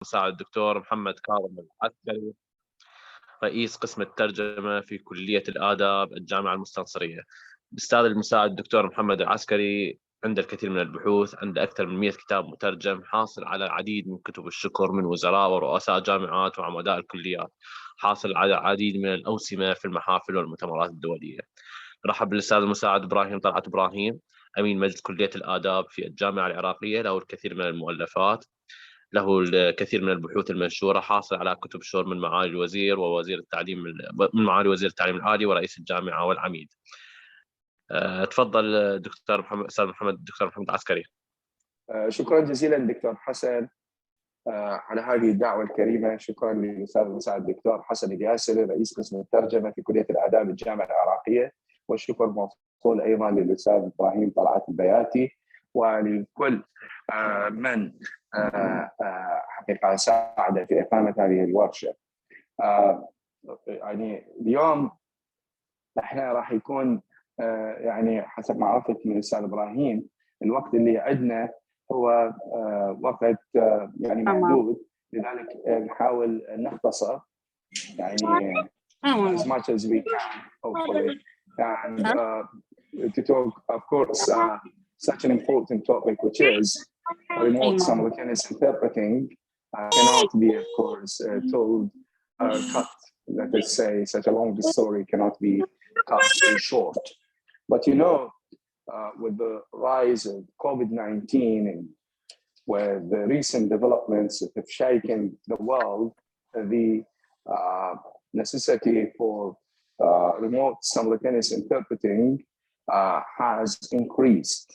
مساعد الدكتور محمد كاظم العسكري، رئيس قسم الترجمة في كلية الآداب الجامعة المستنصرية. الأستاذ المساعد الدكتور محمد العسكري عنده الكثير من البحوث، عنده أكثر من 100 كتاب مترجم، حاصل على العديد من كتب الشكر من وزراء ورؤساء جامعات وعمداء الكليات، حاصل على العديد من الأوسمة في المحافل والمؤتمرات الدولية. رحب بالأستاذ المساعد إبراهيم طلعت إبراهيم، أمين مجلس كلية الآداب في الجامعة العراقية، له الكثير من المؤلفات، له الكثير من البحوث المنشورة، حاصل على كتب شهر من معالي الوزير ووزير التعليم من معالي وزير التعليم العالي ورئيس الجامعة والعميد. تفضل دكتور محمد، أستاذ محمد الدكتور محمد العسكري. شكرا جزيلا دكتور حسن على هذه الدعوة الكريمة. شكرا للأستاذ المساعد الدكتور حسن الياسري رئيس قسم الترجمة في كلية الآداب الجامعة العراقية، والشكر موصول أيضا للأستاذ إبراهيم طلعت البياتي ولكل من حقيقة ساعد في إقامة هذه الورشة. يعني اليوم احنا راح يكون يعني حسب ما عرفت من الأستاذ إبراهيم الوقت اللي عندنا هو وقت يعني محدود، لذلك نحاول نختصر يعني as much as we can hopefully, and to talk of course such an important topic which is remote simultaneous interpreting cannot be of course told cut. Let us say such a long story cannot be cut short, but you know with the rise of COVID-19 and with the recent developments that have shaken the world, the necessity for remote simultaneous interpreting has increased.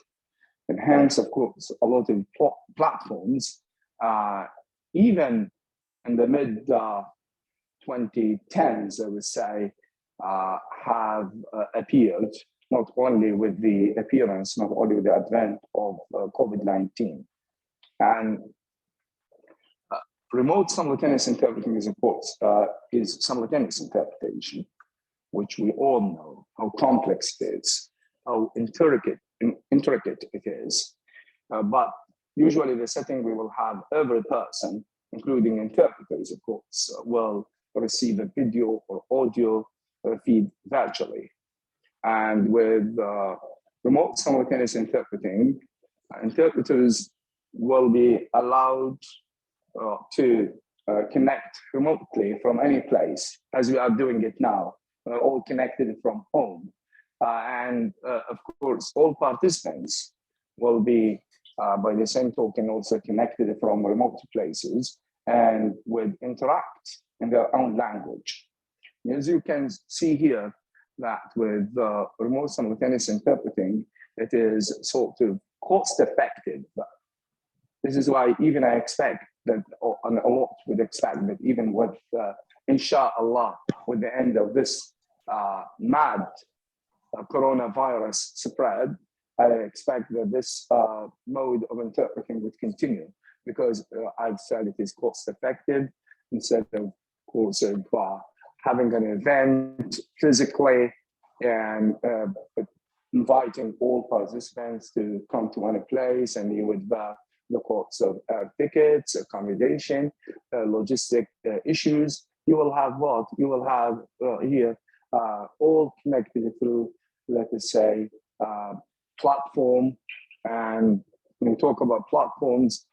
And hence, of course, a lot of platforms, even in the mid-2010s, I would say, have appeared, not only with the appearance, not only with the advent of COVID-19. And remote simultaneous interpreting is, of course, is simultaneous interpretation, which we all know how complex it is, how intricate it is. But usually the setting we will have every person, including interpreters, of course, will receive a video or audio feed virtually. And with remote simultaneous interpreting, interpreters will be allowed to connect remotely from any place, as we are doing it now. We're all connected from home. And of course, all participants will be, by the same token, also connected from remote places and will interact in their own language. As you can see here, that with remote simultaneous interpreting, it is sort of cost-effective. This is why even I expect that, and a lot would expect that even with, inshallah, with the end of this mad coronavirus spread, I expect that this mode of interpreting would continue because I've said it is cost-effective instead of course of having an event physically and inviting all participants to come to one place, and you would bear the costs of tickets, accommodation, logistic issues. You will have what? You will have here all connected through, let us say, platform. And when we talk about platforms,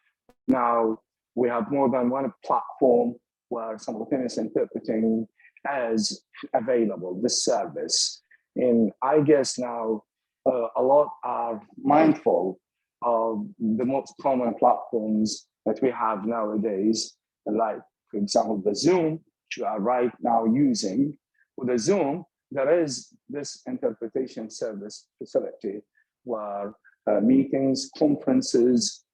now we have more than one platform where simultaneous interpreting is available, this service. And I guess now a lot are mindful of the most common platforms that we have nowadays, like, for example, the Zoom, which we are right now using. With the Zoom, there is this interpretation service facility where meetings, conferences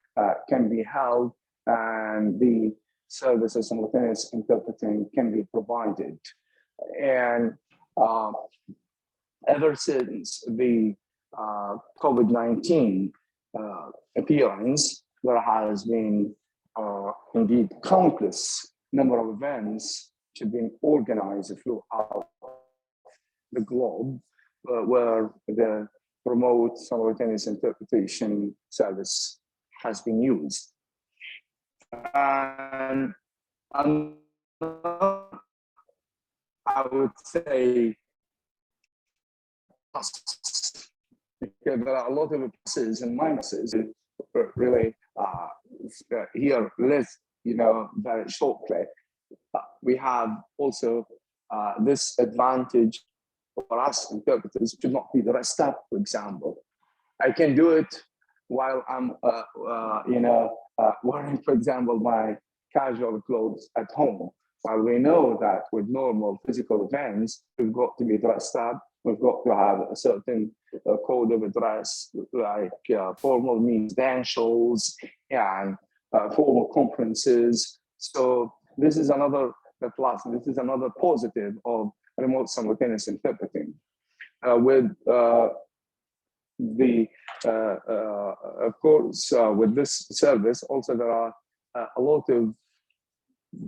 can be held, and the service of simultaneous interpreting can be provided. And ever since the COVID-19 appearance, there has been indeed countless number of events which have been organized throughout the globe where the remote simultaneous interpretation service has been used. And I would say because there are a lot of pluses and minuses. Really, here list, very shortly. We have also this advantage for us interpreters to not be dressed up, for example. I can do it while I'm, wearing, for example, my casual clothes at home. While we know that with normal physical events, we've got to be dressed up, we've got to have a certain code of dress, like formal means credentials and formal conferences. So this is another plus, this is another positive of remote simultaneous interpreting. With of course, with this service, also there are a lot of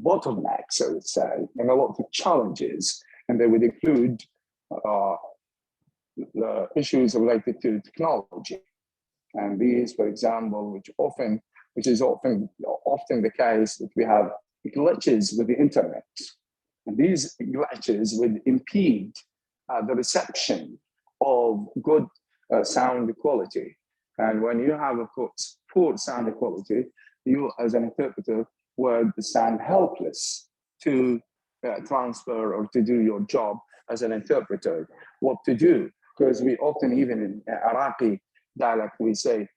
bottlenecks, I would say, and a lot of challenges, and they would include the issues related to technology. And these, for example, which is often the case, that we have glitches with the internet. And these glitches would impede the reception of good sound quality. And when you have, of course, poor sound quality, you as an interpreter would stand helpless to transfer or to do your job as an interpreter, what to do. Because we often, even in Iraqi dialect, we say,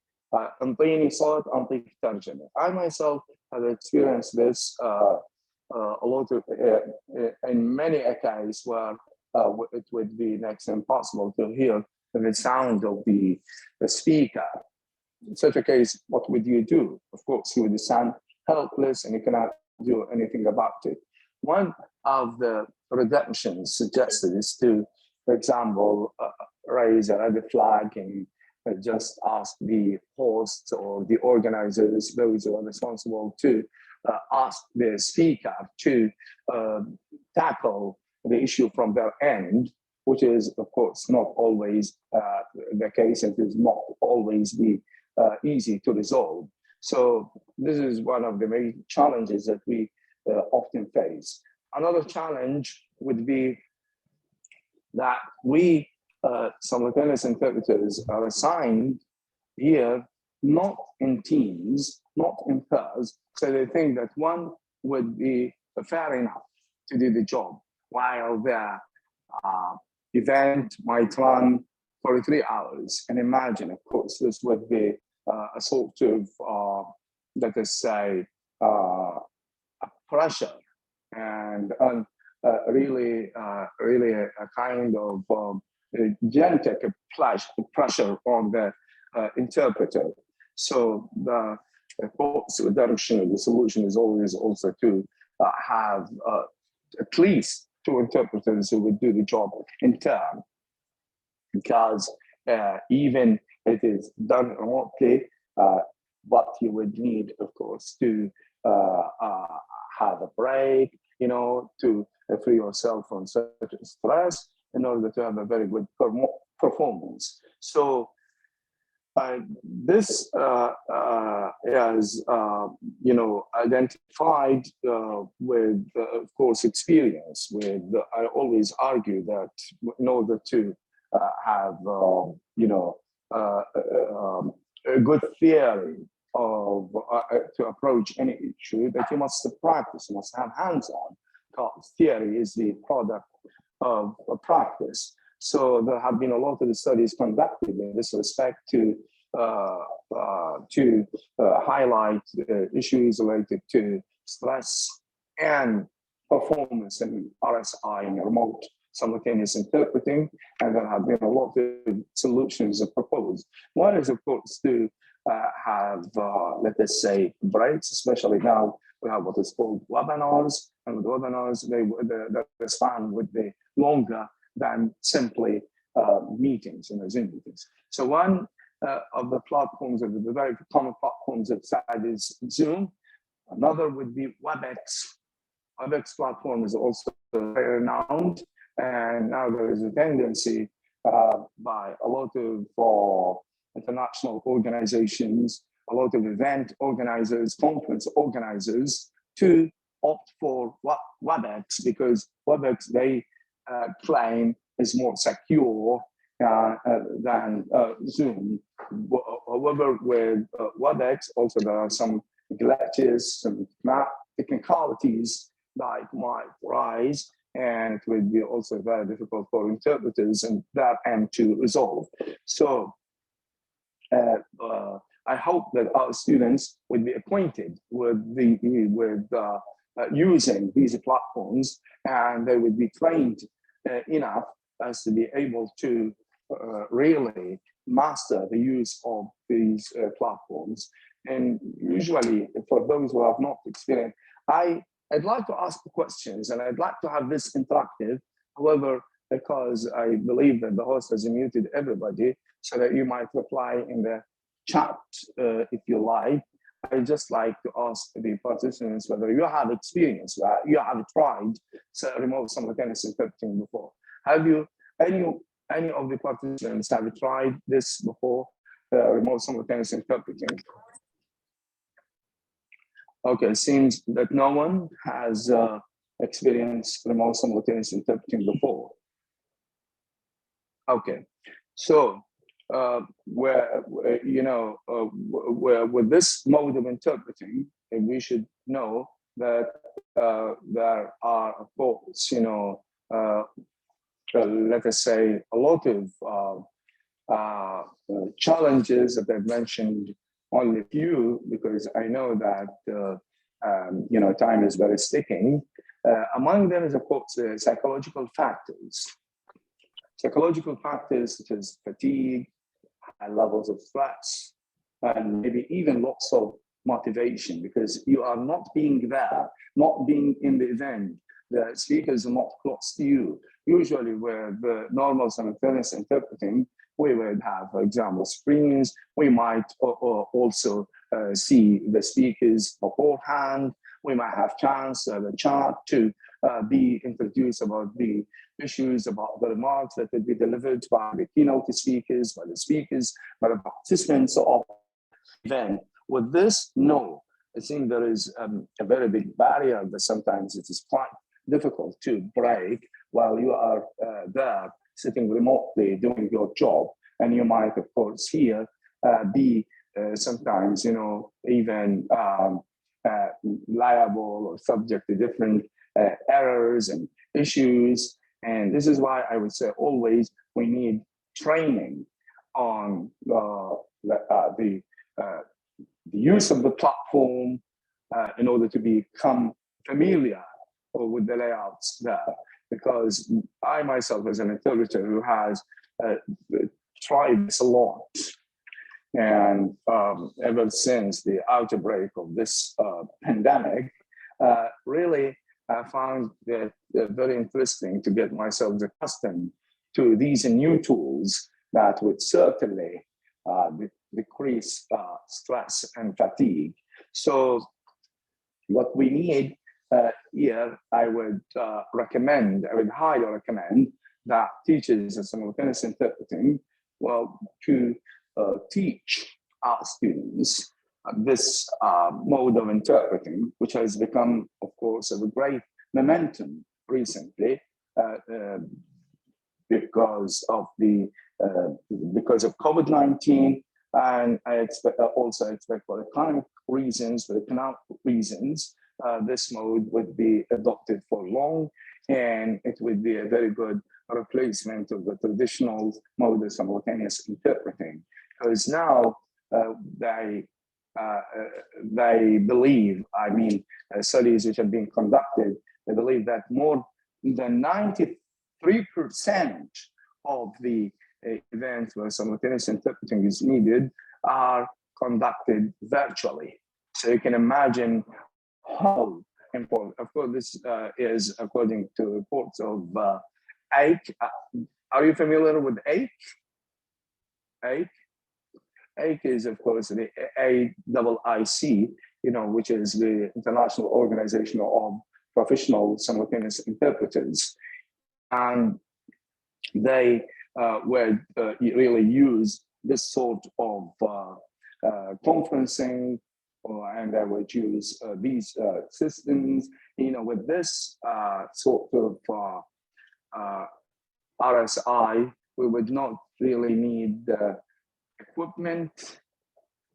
"Antini صوت أنطيك ترجمة." I myself have experienced this a lot of, in many a case where it would be next to impossible to hear the sound of the speaker. In such a case, what would you do? Of course, you would stand helpless and you cannot do anything about it. One of the redemptions suggested is to, for example, raise a red flag and just ask the hosts or the organizers, those who are responsible, to ask the speaker to tackle the issue from their end, which is, of course, not always the case. It is not always be easy to resolve. So this is one of the main challenges that we often face. Another challenge would be that we simultaneous interpreters are assigned here not in teams, not in pairs. So they think that one would be fair enough to do the job, while the event might run for 3 hours. And imagine, of course, this would be a sort of, let us say, a pressure and really a kind of genetic pressure on the interpreter. So the direction of the solution is always also to have at least 2 interpreters who would do the job in turn, because even it is done remotely, but you would need, of course, to have a break, to free yourself from certain stress in order to have a very good performance. So this is, identified with, of course, experience. I always argue that in order to have, a good theory of to approach any issue, that you must practice, you must have hands-on. Because theory is the product of practice. So there have been a lot of studies conducted in this respect to highlight issues related to stress and performance in RSI and remote simultaneous interpreting, and there have been a lot of solutions proposed. One is, of course, to have, let us say, breaks, especially now we have what is called webinars, and with webinars, the span would be longer than simply meetings, Zoom meetings. So one of the platforms, of the very common platforms outside is Zoom. Another would be WebEx. WebEx platform is also very renowned, and now there is a tendency by a lot of international organizations a lot of event organizers, conference organizers to opt for WebEx, because WebEx, they claim, is more secure than Zoom. However, with WebEx, also there are some glitches, some technicalities that might rise, and it will be also very difficult for interpreters and that end to resolve. So I hope that our students will be acquainted with using these platforms, and they will be trained enough as to be able to really master the use of these platforms. And usually, for those who have not experienced, I'd like to ask questions, and I'd like to have this interactive. However, because I believe that the host has muted everybody, so that you might reply in the chat if you like. I'd just like to ask the participants whether you have experience, you have tried remote simultaneous interpreting before. Have you, any of the participants have tried this before, remote simultaneous interpreting? Okay, it seems that no one has experienced remote simultaneous interpreting before. Okay, so with this mode of interpreting, we should know that there are, of course, let us say, a lot of challenges that I've mentioned, only a few, because I know that time is very sticking. Among them is, of course, psychological factors. Psychological factors such as fatigue, high levels of stress, and maybe even lots of motivation, because you are not being there, not being in the event. The speakers are not close to you. Usually with the normal simultaneous interpreting, we would have, for example, screens. We might also see the speakers beforehand. We might have chance the chat to be introduced about the issues, about the remarks that will be delivered by the keynote speakers, by the speakers, by the participants of the event. With this, no, I think there is a very big barrier that sometimes it is quite difficult to break while you are there sitting remotely doing your job. And you might, of course, here be sometimes, even liable or subject to different errors and issues. And this is why I would say always we need training on the use of the platform in order to become familiar with the layouts there. Because I myself, as an interpreter who has tried this a lot, and ever since the outbreak of this pandemic, really I found it very interesting to get myself accustomed to these new tools that would certainly decrease stress and fatigue. So what we need here, I would highly recommend that teachers of simultaneous interpreting, to teach our students this mode of interpreting, which has become, of course, of a great momentum recently because of COVID-19, and I expect for economic reasons, this mode would be adopted for long, and it would be a very good replacement of the traditional mode of simultaneous interpreting. Because now they believe, studies which have been conducted, they believe that more than 93% of the events where simultaneous interpreting is needed are conducted virtually. So you can imagine how important. Of course, this is according to reports of AIC. Are you familiar with AIC? AIC is, of course, the AIIC, which is the International Organization of Professional Simultaneous Interpreters. And they would really use this sort of conferencing, and I would use these systems. With this sort of RSI, we would not really need equipment.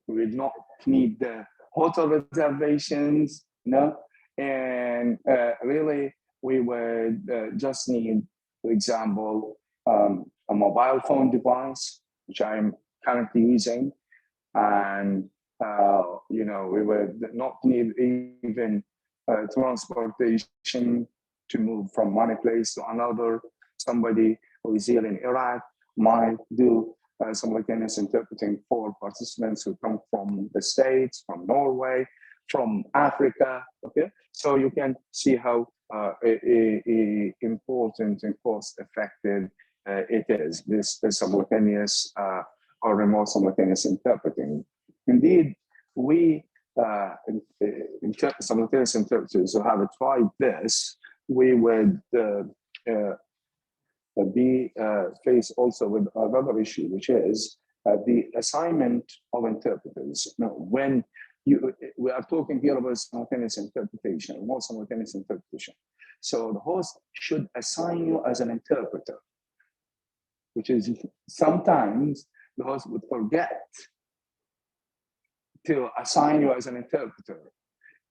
We would not need the hotel reservations, and really we would just need, for example, a mobile phone device, which I'm currently using, and we would not need even transportation to move from one place to another. Somebody who is here in Iraq might do simultaneous interpreting for participants who come from the States, from Norway, from Africa. Okay, so you can see how important and cost-effective it is, this simultaneous or remote simultaneous interpreting. Indeed, we simultaneous interpreters who have tried this, we would be faced also with another issue, which is the assignment of interpreters. When we are talking here about simultaneous interpretation, remote simultaneous interpretation. So the host should assign you as an interpreter, which is sometimes the host would forget to assign you as an interpreter.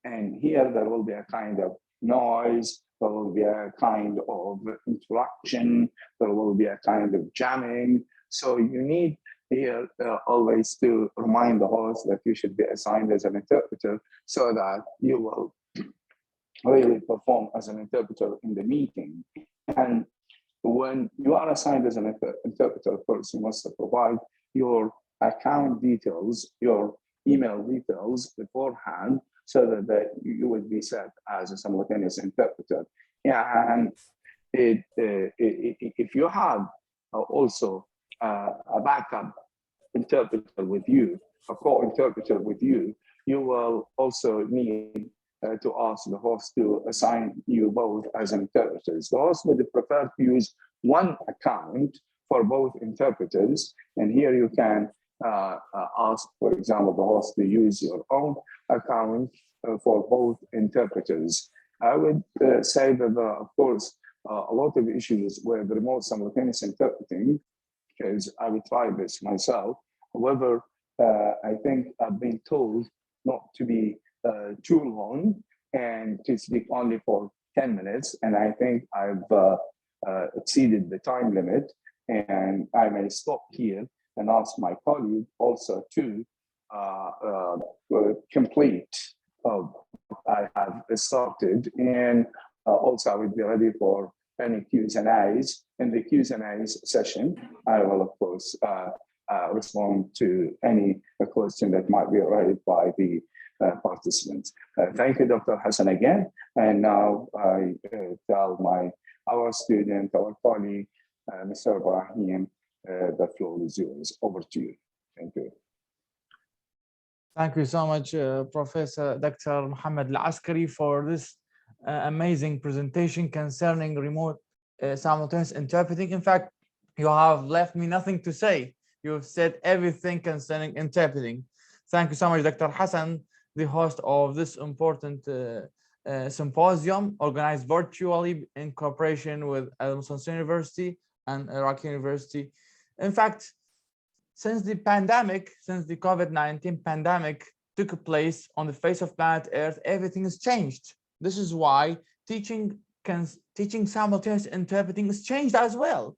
And here there will be a kind of noise, there will be a kind of interruption, there will be a kind of jamming. So you need here always to remind the host that you should be assigned as an interpreter so that you will really perform as an interpreter in the meeting. And when you are assigned as an interpreter, of course, you must provide your account details, your email details beforehand, so that you would be set as a simultaneous interpreter. And if you have also a backup interpreter with you, a co-interpreter with you, you will also need to ask the host to assign you both as interpreters. The host would prefer to use one account for both interpreters, and here you can ask, for example, the host to use your own account for both interpreters. I would say that, of course, a lot of issues with remote simultaneous interpreting, because I would try this myself. However, I think I've been told not to be too long and to speak only for 10 minutes. And I think I've exceeded the time limit, and I may stop here and ask my colleague also to complete I have started, and also I would be ready for any Q's and A's. In the Q's and A's session, I will of course respond to any question that might be raised by the participants. Thank you, Dr. Hassan, again. And now I tell our student, our colleague, Mr. Ibrahim, the floor is yours. Over to you. Thank you. Thank you so much, Professor Dr. Mohammed Al-Askari, for this amazing presentation concerning remote simultaneous interpreting. In fact, you have left me nothing to say. You have said everything concerning interpreting. Thank you so much, Dr. Hassan, the host of this important symposium organized virtually in cooperation with Al-Mustansir University and Iraqi University. In fact, since the COVID-19 pandemic took place on the face of planet Earth, everything has changed. This is why teaching simultaneous interpreting is changed as well,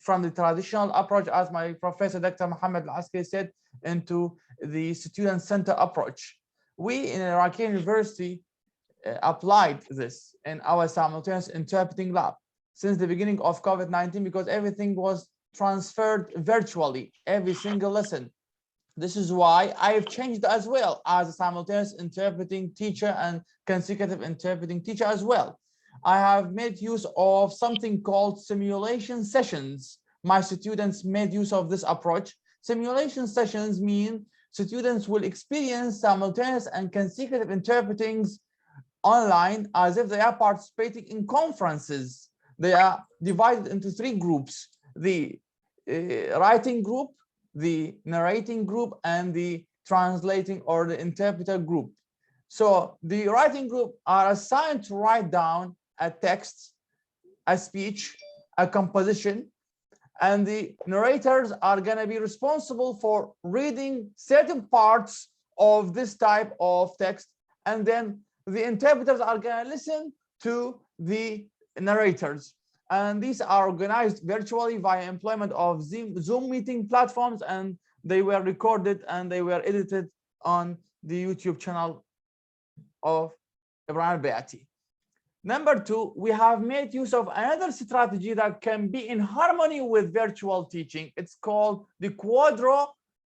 from the traditional approach, as my professor Dr. Mohammed Al-Askari said, into the student-centered approach. We in Iraqi University applied this in our simultaneous interpreting lab since the beginning of COVID-19, because everything was transferred virtually, every single lesson. This is why I have changed as well as a simultaneous interpreting teacher and consecutive interpreting teacher as well. I have made use of something called simulation sessions. My students made use of this approach. Simulation sessions mean students will experience simultaneous and consecutive interpretings online as if they are participating in conferences. They are divided into 3 groups: the writing group, the narrating group, and the translating or the interpreter group. So the writing group are assigned to write down a text, a speech, a composition, and the narrators are going to be responsible for reading certain parts of this type of text, and then the interpreters are going to listen to the narrators. And these are organized virtually via employment of Zoom meeting platforms, and they were recorded and they were edited on the YouTube channel of Ibrahim Bayati. Number two, we have made use of another strategy that can be in harmony with virtual teaching. It's called the Quadro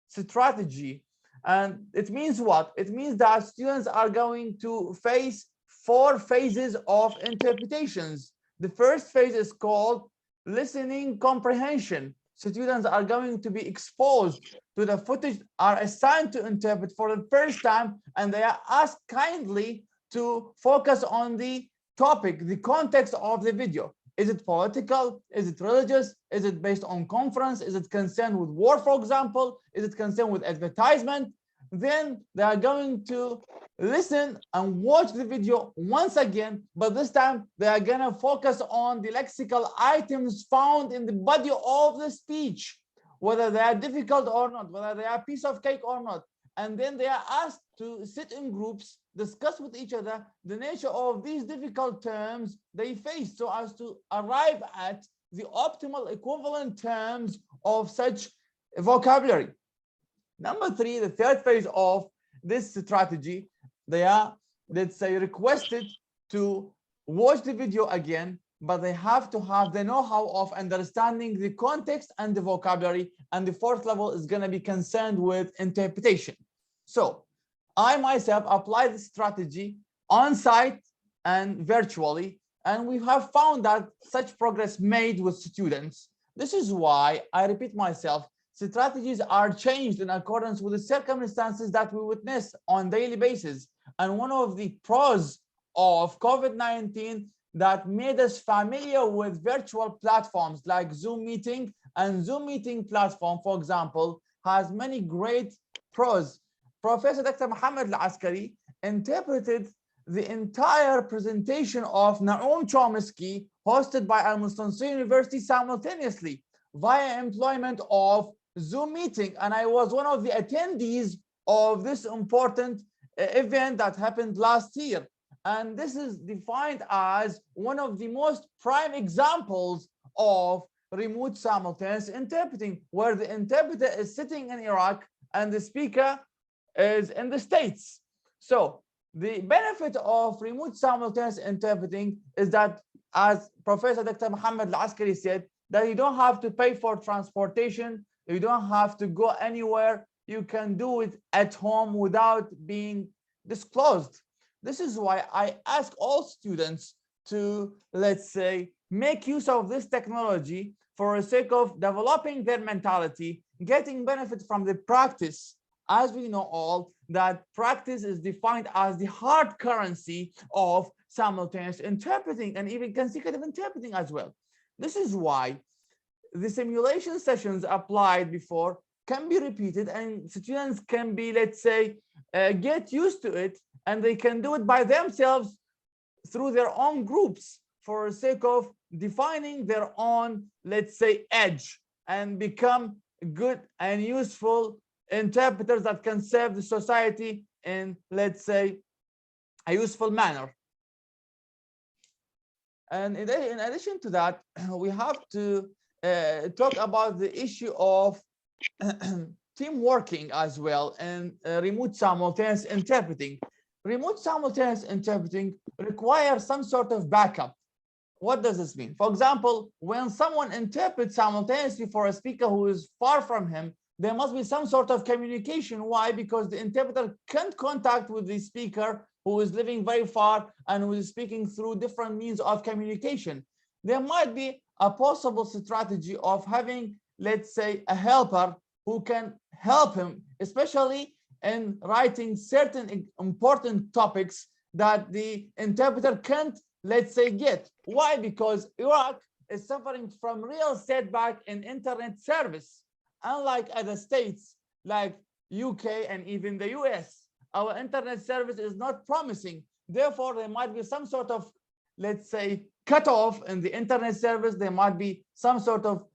Strategy. And it means what? It means that students are going to face 4 phases of interpretations. The first phase is called listening comprehension. Students are going to be exposed to the footage, are assigned to interpret for the first time, and they are asked kindly to focus on the topic, the context of the video. Is it political? Is it religious? Is it based on conference? Is it concerned with war, for example? Is it concerned with advertisement? Then they are going to listen and watch the video once again, but this time they are going to focus on the lexical items found in the body of the speech, whether they are difficult or not, whether they are a piece of cake or not. And then they are asked to sit in groups, discuss with each other the nature of these difficult terms they face, so as to arrive at the optimal equivalent terms of such vocabulary. Number 3, the third phase of this strategy, they are, let's say, requested to watch the video again, but they have to have the know-how of understanding the context and the vocabulary. And the 4th level is going to be concerned with interpretation. So I myself apply this strategy on site and virtually, and we have found that such progress made with students. This is why I repeat myself, strategies are changed in accordance with the circumstances that we witness on a daily basis. And one of the pros of COVID-19 that made us familiar with virtual platforms like Zoom meeting, and Zoom meeting platform, for example, has many great pros. Professor Dr. Muhammad Al-Askari interpreted the entire presentation of Noam Chomsky hosted by Al-Mustansir University simultaneously via employment of Zoom meeting. And I was one of the attendees of this important event that happened last year. And this is defined as one of the most prime examples of remote simultaneous interpreting, where the interpreter is sitting in Iraq and the speaker is in the States. So the benefit of remote simultaneous interpreting is that, as Professor Dr. Muhammad Al-Askari said, that you don't have to pay for transportation, you don't have to go anywhere, you can do it at home without being disclosed. This is why I ask all students to, let's say, make use of this technology for the sake of developing their mentality, getting benefit from the practice. As we know all, that practice is defined as the hard currency of simultaneous interpreting and even consecutive interpreting as well. This is why the simulation sessions applied before can be repeated, and students can be, let's say, get used to it, and they can do it by themselves through their own groups for the sake of defining their own, let's say, edge, and become good and useful interpreters that can serve the society in, let's say, a useful manner. And in addition to that, we have to talk about the issue of team working as well, and remote simultaneous interpreting. Remote simultaneous interpreting requires some sort of backup. What does this mean? For example, when someone interprets simultaneously for a speaker who is far from him, there must be some sort of communication. Why? Because the interpreter can't contact with the speaker who is living very far and who is speaking through different means of communication. There might be a possible strategy of having, let's say, a helper who can help him, especially in writing certain important topics that the interpreter can't, let's say, get. Why? Because Iraq is suffering from real setback in internet service. Unlike other states like UK, and even the US. Our internet service is not promising. Therefore, there might be some sort of, let's say, cutoff in the internet service. There might be some sort of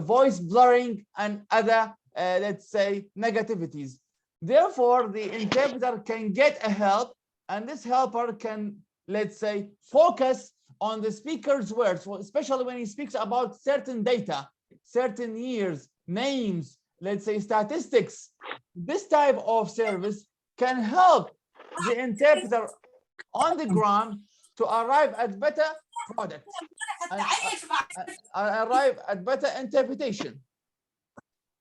voice blurring and other, let's say, negativities. Therefore, the interpreter can get a help, and this helper can, let's say, focus on the speaker's words, especially when he speaks about certain data, certain years, names, let's say statistics. This type of service can help the interpreter on the ground to arrive at better product and arrive at better interpretation.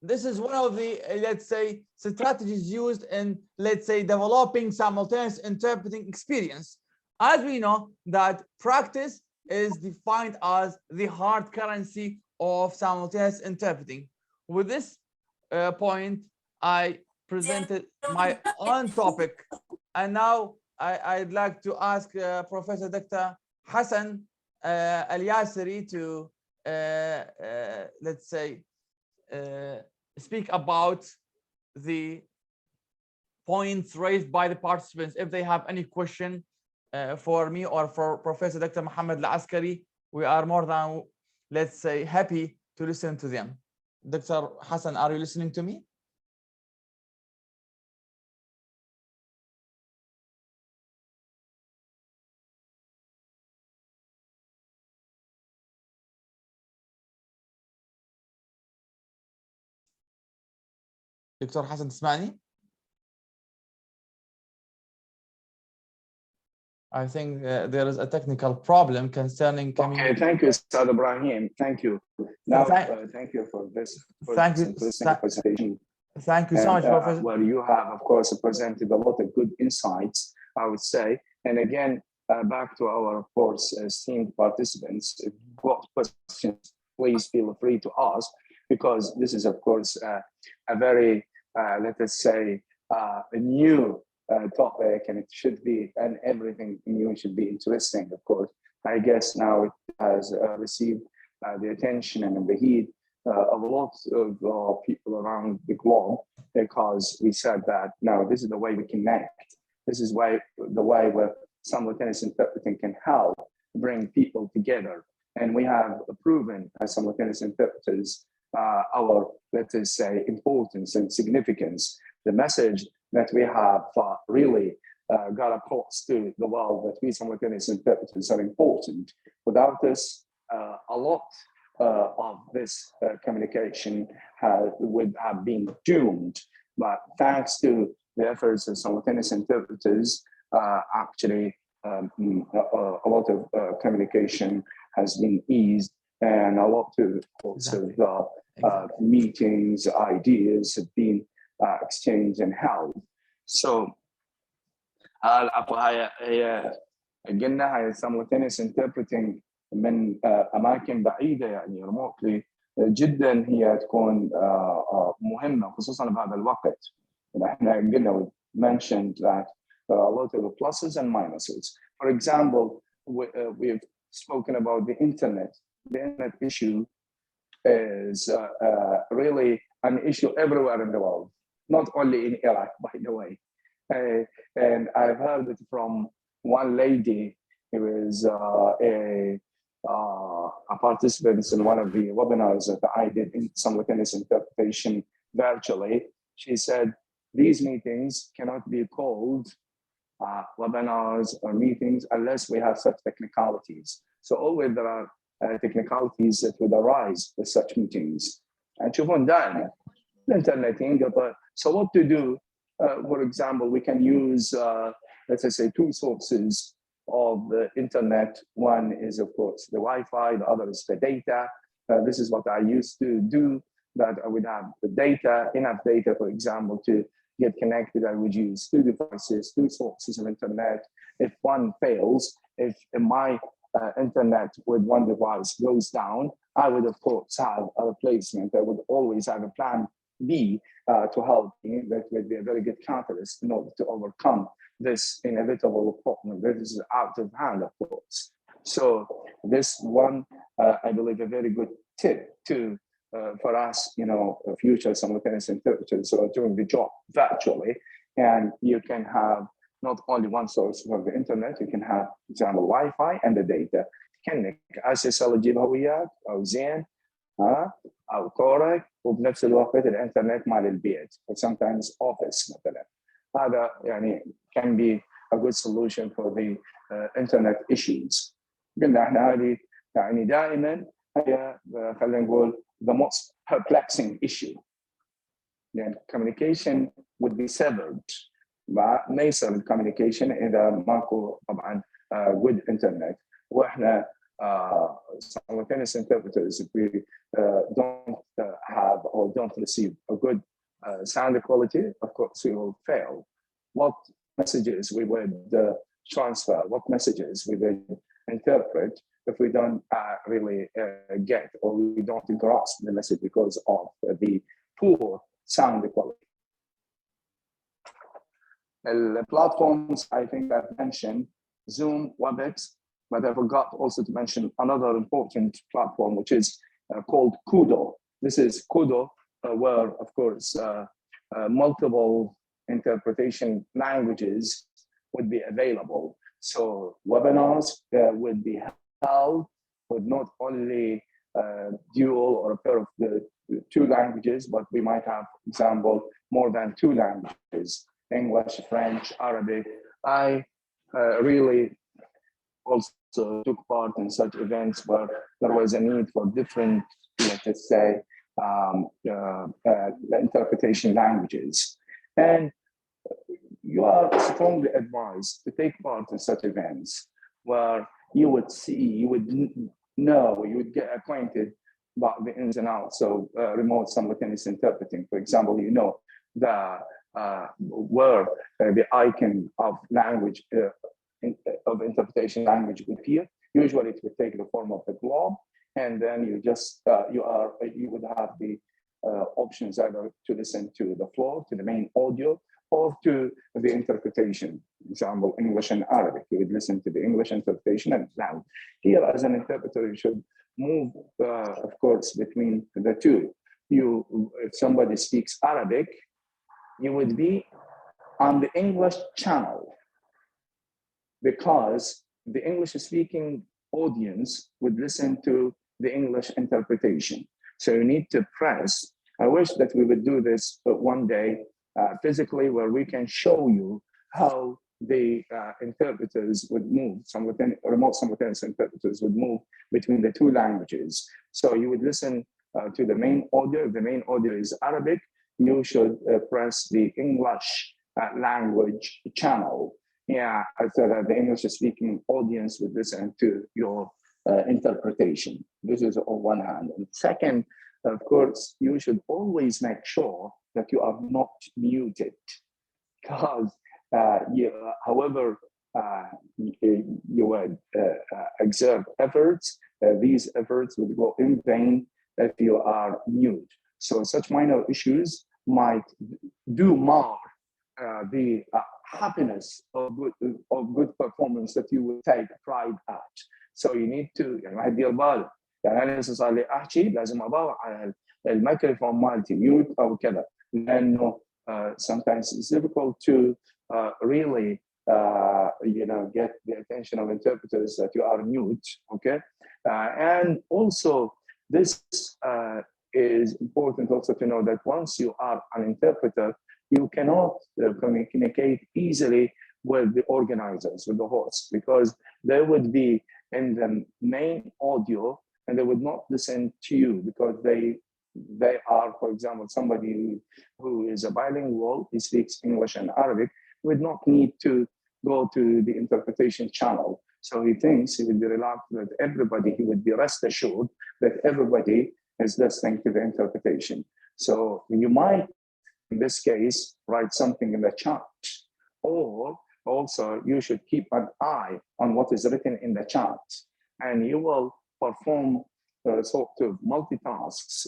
This is one of the, let's say, strategies used in, let's say, developing simultaneous interpreting experience. As we know that practice is defined as the hard currency of simultaneous interpreting. With this point, I presented my own topic, and now I'd like to ask Professor Dr. Hassan Al-Yasiri to, let's say, speak about the points raised by the participants. If they have any question for me or for Professor Dr. Mohammed Al-Askari, we are more than, let's say, happy to listen to them. Dr. Hassan, are you listening to me? دكتور حسن تسمعني؟ I think there is a technical problem concerning coming. Okay, thank you, Ustad Ibrahim. Thank you. Now, thank you for this presentation. Thank you so much, Professor. Well, you have, of course, presented a lot of good insights, I would say. And again, back to our, of course, esteemed participants, if you've got questions, please feel free to ask, because this is, of course, a very, let us say, a new topic, and it should be, and everything new should be interesting, of course. I guess now it has received the attention and the heat of a lot of people around the globe, because we said that now this is the way we connect. This is the way where simultaneous interpreting can help bring people together. And we have proven as simultaneous interpreters our, let us say, importance and significance. The message that we have really got across to the world that we simultaneous interpreters are important. Without this, a lot of this communication would have been doomed. But thanks to the efforts of simultaneous interpreters, actually a lot of communication has been eased, and a lot of meetings, ideas have been exchanged and held. So هي قلنا هي simultaneous interpreting من أماكن بعيدة يعني remotely جدا هي تكون مهمة خصوصا بهذا الوقت. احنا قلنا we mentioned that a lot of the pluses and minuses. For example, we've spoken about the internet. The internet issue is really an issue everywhere in the world, not only in Iraq, by the way. And I've heard it from one lady who is a participant in one of the webinars that I did in simultaneous interpretation virtually. She said, these meetings cannot be called webinars or meetings unless we have such technicalities. So always there are technicalities that would arise with such meetings. And تشوفون دائما الانترنت ينقطع. So what to do? For example, we can use, let's say, two sources of the internet. One is, of course, the Wi-Fi. The other is the data. This is what I used to do, that I would have the data, enough data, for example, to get connected. I would use two devices, two sources of internet. If one fails, if my internet with one device goes down, I would, of course, have a replacement. I would always have a plan B to help me. That would be a very good catalyst in order to overcome this inevitable problem. This is out of hand, of course. So this one, I believe, a very good tip to for us, future simultaneous interpreters who are doing the job virtually, and you can have not only one source from the internet, you can have, for example, Wi-Fi and the data. كأنك أسس تجيب هويات أو زين أو كورك وبنفس الوقت الإنترنت مال البيت or sometimes office مثلا. هذا يعني can be a good solution for the internet issues. قلنا احنا هذه يعني دائما هي خلينا نقول the most perplexing issue. يعني communication would be severed. ما يصير الكوميونيكيشن اذا ماكو طبعا good internet. واحنا simultaneous interpreters, if we don't have or don't receive a good sound quality, of course we will fail. What messages we would transfer, what messages we would interpret if we don't really get or we don't grasp the message because of the poor sound quality. The platforms I think I've mentioned, Zoom, WebEx, but I forgot also to mention another important platform, which is called Quadro. This is Quadro, where, of course, multiple interpretation languages would be available. So webinars would be held with not only dual or a pair of the two languages, but we might have, for example, more than two languages, English, French, Arabic. I really also took part in such events where there was a need for different, let's say, interpretation languages. And you are strongly advised to take part in such events where you would see, you would know, you would get acquainted about the ins and outs of remote simultaneous interpreting. For example, you know where the icon of language of interpretation language would appear. Usually it would take the form of a globe, and then you just you would have the options either to listen to the flow, to the main audio, or to the interpretation. For example, English and Arabic. You would listen to the English interpretation, and now here as an interpreter you should move, of course, between the two. If somebody speaks Arabic, you would be on the English channel, because the English-speaking audience would listen to the English interpretation. So you need to press. I wish that we would do this one day physically, where we can show you how the interpreters would move, remote simultaneous interpreters would move between the two languages. So you would listen to the main audio. If the main audio is Arabic, you should press the English language channel. Yeah, so that the English-speaking audience would listen to your interpretation. This is on one hand. And second, of course, you should always make sure that you are not muted, because however you would exert efforts, these efforts would go in vain if you are mute. So such minor issues might do mar the happiness of good performance that you would take pride at. So you need to واحد يدير باله، يعني انا لسه صار لي احكي لازم ادور على الميكروفون مالتي ميوت او كذا، لانه sometimes it's difficult to really get the attention of interpreters that you are mute. Okay, and also this is important also to know that once you are an interpreter, you cannot communicate easily with the organizers, with the hosts, because they would be in the main audio and they would not listen to you, because they are, for example, somebody who is a bilingual, he speaks English and Arabic, would not need to go to the interpretation channel. So he thinks he would be relaxed that everybody, he would be rest assured that everybody is listening to the interpretation. So you might, in this case, write something in the chat, or also you should keep an eye on what is written in the chat, and you will perform sort of multitasks,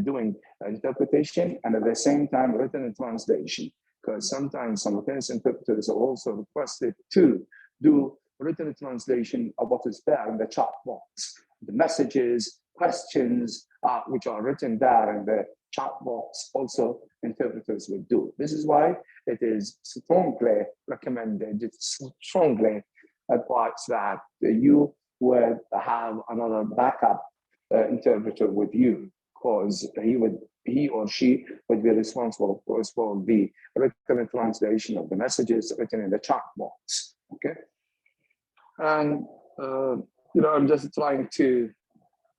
doing interpretation and at the same time written translation, because sometimes simultaneous interpreters are also requested to do written translation of what is there in the chat box, the messages, questions, which are written there in the chat box, also interpreters will do. This is why it is strongly recommended, it's strongly advised that you would have another backup interpreter with you, because he or she would be responsible, of course, for the written translation of the messages written in the chat box. Okay, and I'm just trying to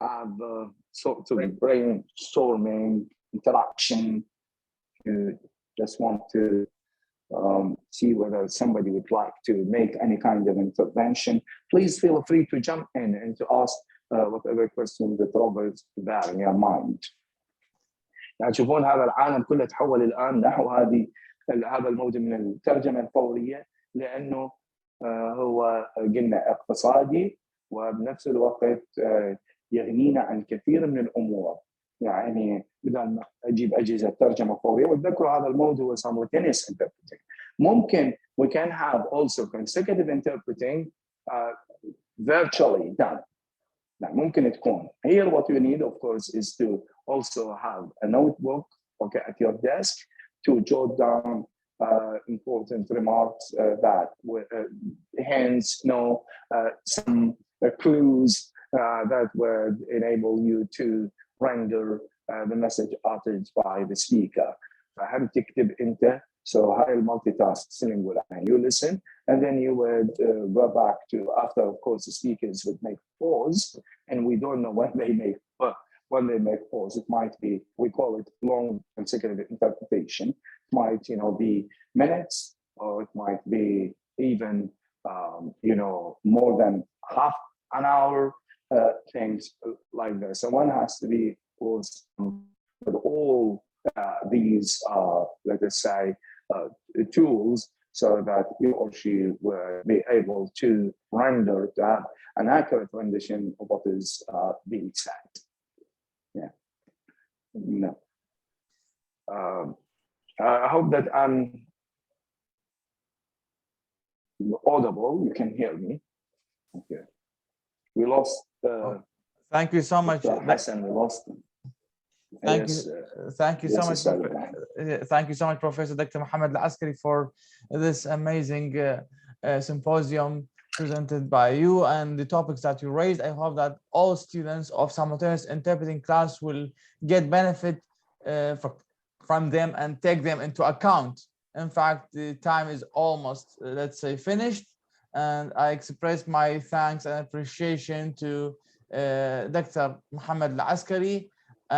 have sort of brainstorming interaction. Just want to see whether somebody would like to make any kind of intervention. Please feel free to jump in and to ask whatever question that Robert there in your mind. يعني تشوفون هذا العالم كله تحول الآن نحو هذا الموضوع من الترجمة الفورية، لأنه هو قلنا اقتصادي وبنفس الوقت يغنينا عن كثير من الأمور. يعني بدل ما أجيب أجهزة ترجمة فورية، وتذكروا هذا الموضوع simultaneous interpreting. ممكن we can have also consecutive interpreting virtually done. ممكن تكون. Here what you need of course is to also have a notebook, okay, at your desk to jot down important remarks that hence some clues that would enable you to render the message uttered by the speaker. فهم تكتب انت. So high multitask singular, and you listen, and then you would go back to after, of course, the speakers would make pause, and we don't know when they make pause. It might be, we call it long consecutive interpretation. It might, be minutes, or it might be even, more than half an hour, things like this. So one has to be, of course, with all these, let us say, tools, so that he or she will be able to render that an accurate rendition of what is being said. Yeah. No. I hope that I'm audible. You can hear me. Okay. We lost. Thank you so much. Hassan, we lost him. Thank you so much. Thank you so much, Professor Dr. Mohammed Al-Askari, for this amazing symposium presented by you and the topics that you raised. I hope that all students of simultaneous interpreting class will get benefit from them and take them into account. In fact, the time is almost, let's say, finished, and I express my thanks and appreciation to Dr. Mohammed Al-Askari.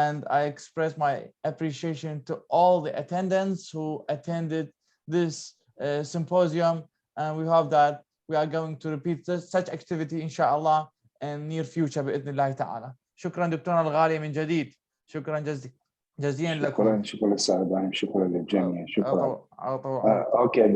And I express my appreciation to all the attendants who attended this symposium. And we hope that we are going to repeat such activity, inshallah, in near future بإذن الله تعالى. شكرا دكتورنا الغالية من جديد. شكرا جزيلا لكم. شكرا أستاذ إبراهيم، شكرا للجميع. شكرا. Okay.